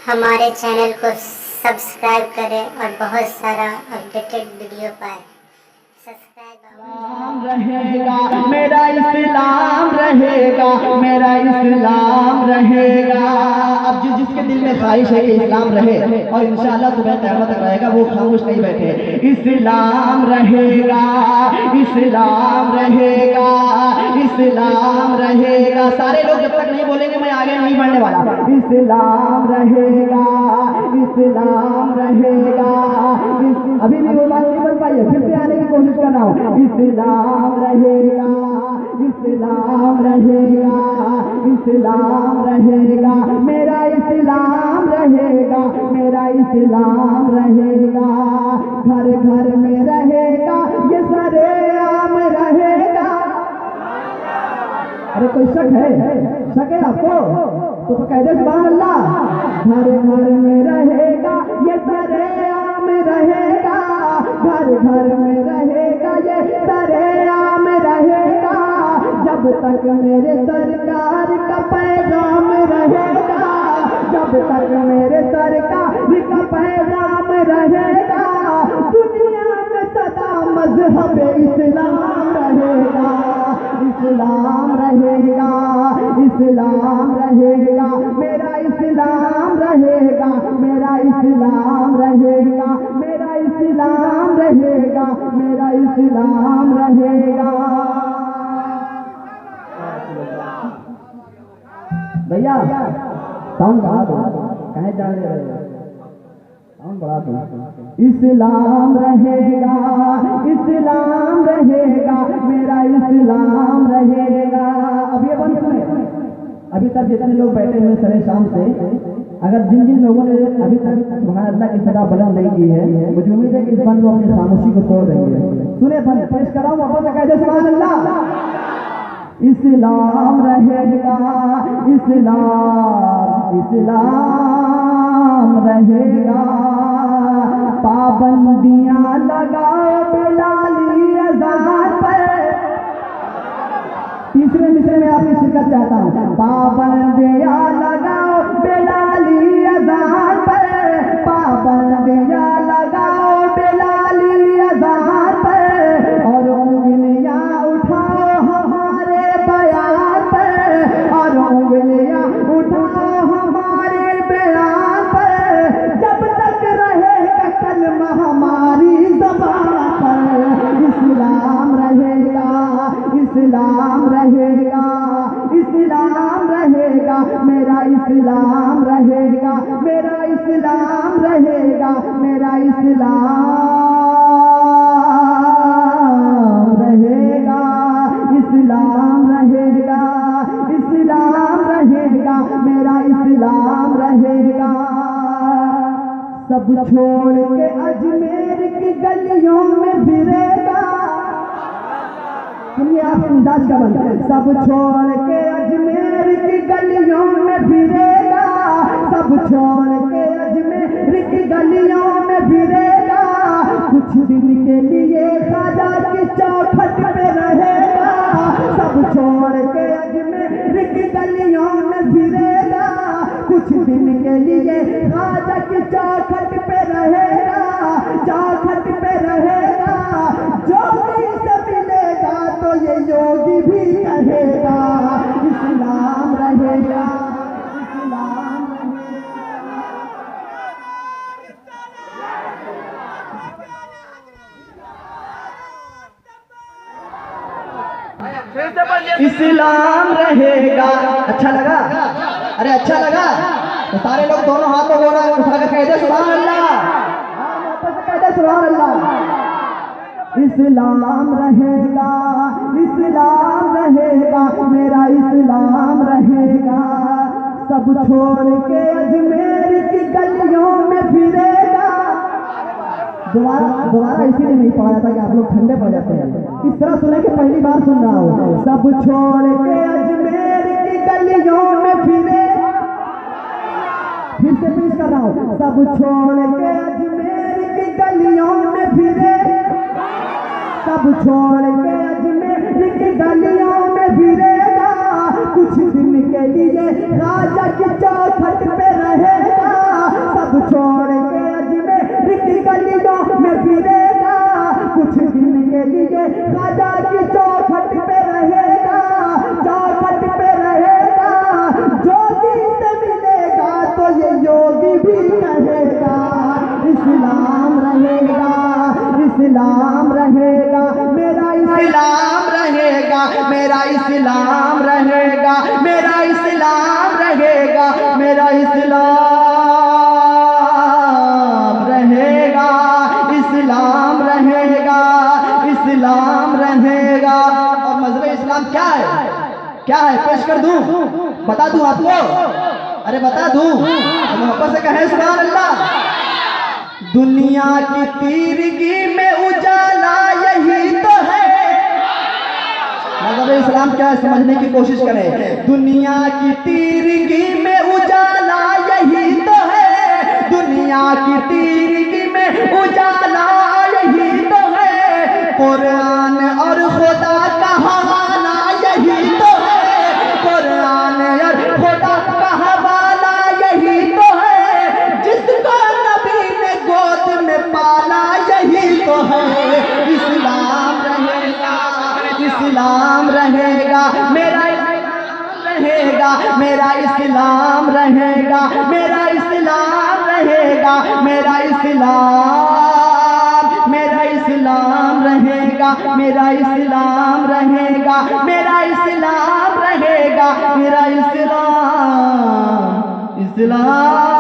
हमारे चैनल को सब्सक्राइब करें और बहुत सारा अपडेटेड वीडियो पाएं। इस्लाम रहेगा मेरा इस्लाम रहेगा, मेरा इस्लाम रहेगा। अब जिसके दिल में ख्वाहिश है कि इस्लाम रहे और इंशाअल्लाह सुबह क़यामत तक रहेगा, वो खामोश नहीं बैठे। इस्लाम रहेगा, इस्लाम रहेगा, इस्लाम रहेगा। सारे लोग जब तक नहीं बोलेंगे मैं आगे नहीं बढ़ने वाला। इस्लाम रहेगा, इस्लाम रहेगा। अभी भी वो बात नहीं बन पाई है, फिर से आने की कोशिश कर रहा हूँ। इस्लाम रहेगा, इस्लाम रहेगा, इस्लाम रहेगा, मेरा इस्लाम रहेगा, मेरा इस्लाम रहेगा। घर घर में रहेगा, ये सरेआम रहेगा। अरे कोई शक है आपको? तो कह दे सुभान अल्लाह। घर घर में रहेगा, ये सरेआम रहेगा। घर घर में रहेगा, ये सरेआम रहेगा। जब तक मेरे सरकार का पैगाम रहेगा, जब तक मेरे सरकार का पैगाम रहेगा, दुनिया में सदा मजहब इस्लाम रहेगा। इस्लाम रहेगा, इस्लाम रहेगा, मेरा इस्लाम रहेगा, मेरा इस्लाम रहेगा, मेरा इस्लाम रहेगा, मेरा इस्लाम रहेगा। भैया साउंड बढ़ा दो, कहे जा रहे हो? साउंड बढ़ा दो। इस्लाम रहेगा, इस्लाम रहेगा, मेरा इस्लाम रहेगा। अब ये बंद सुने, अभी तक जितने लोग बैठे हुए सरे शाम से, अगर जिन जिन लोगों ने अभी तक सुभान अल्लाह की सदा बुलंद नहीं की है, मुझे उम्मीद है कि इस बंद वो अपनी खामोशी को तोड़ देंगे। सुने बंद पेश कराऊं, वापस कह दे सुभान अल्लाह। इस्लाम रहेगा, इस्लाम, इस्लाम रहेगा। पाबंदियां लगाओ बिलाली अज़ान पर। तीसरे मिसरे में आपकी शिरकत चाहता हूँ। पाबंदियां लगाओ बिलाली अज़ान पर, पाबंदियां लगाओ बिलाली अज़ान पर। और उंगलियां उठाओ हमारे बयान पर, और उंगलियां उठाओ हमारे बयान पर। जब तक रहेगा कलमा हमारी ज़बान पर, इस्लाम रहेगा, इस्लाम रहेगा, इस्लाम रहेगा, मेरा इस्लाम रहेगा, मेरा इस्लाम रहेगा, मेरा इस्लाम रहेगा, इस्लाम रहेगा, इस्लाम रहेगा, मेरा इस्लाम रहेगा। सब छोड़ के अजमेर की गलियों में फिरेगा। सुनिए आप अंदाज का बंद। सब छोड़ के अजमेर की गलियों में फिरेगा, सब छोड़ के अजमेर की गलियों में फिरेगा। कुछ दिन के लिए ख्वाजा की चौखट पे रहेगा। सब छोड़ के अजमेर की गलियों में फिरेगा, कुछ दिन के लिए ख्वाजा की चौखट पे रहेगा, चौखट पे रहेगा। जोगी से मिलेगा तो ये योगी भी कहेगा, इस्लाम रहेगा, इस्लाम रहेगा, इस्लाम रहेगा। अच्छा लगा? अरे अच्छा लगा तो सारे लोग दोनों हाथों को उठा कर कह दे सुभान अल्लाह, वापस कह दे सुभान अल्लाह। इस्लाम रहेगा, इस्लाम रहेगा, मेरा इस्लाम रहेगा। सब छोड़ के अजमेर की गलियों में फिरेगा। दोबारा इसीलिए नहीं पढ़ा जाता कि आप लोग ठंडे पड़ जाते हैं। इस तरह सुने कि पहली बार सुन रहा हूँ। सब छोड़ के अजमेर की गलियों में फिरेगा। फिर से पेश कर रहा हूँ। सब छोड़ के अजमेर की गलियों में फिरेगा, सब छोड़ के अजमेर की गलियों में फिरेगा। कुछ दिन के लिए राजा की चौखट पे रहेगा, बता दूं आपको? अरे बता दूं तो मोहब्बत से कहें सुभान अल्लाह। दुनिया की तीरगी में उजाला यही तो है। मज़हब इस्लाम क्या है समझने की कोशिश करें। दुनिया की तीरगी में उजाला यही तो है, दुनिया की तीरगी में उजाला यही तो है। कुरान और खुदा का हवाला यही तो है, कुरान और खुदा का हवाला यही तो है। जिसको नबी ने गोद में पाला यही तो है। इस्लाम रहेगा, इस्लाम रहेगा, मेरा इस्लाम रहेगा, मेरा इस्लाम रहेगा, मेरा इस्लाम रहेगा, मेरा इस्लाम, मेरा इस्लाम रहेगा, मेरा इस्लाम रहेगा, मेरा इस्लाम रहेगा, मेरा इस्लाम, इस्लाम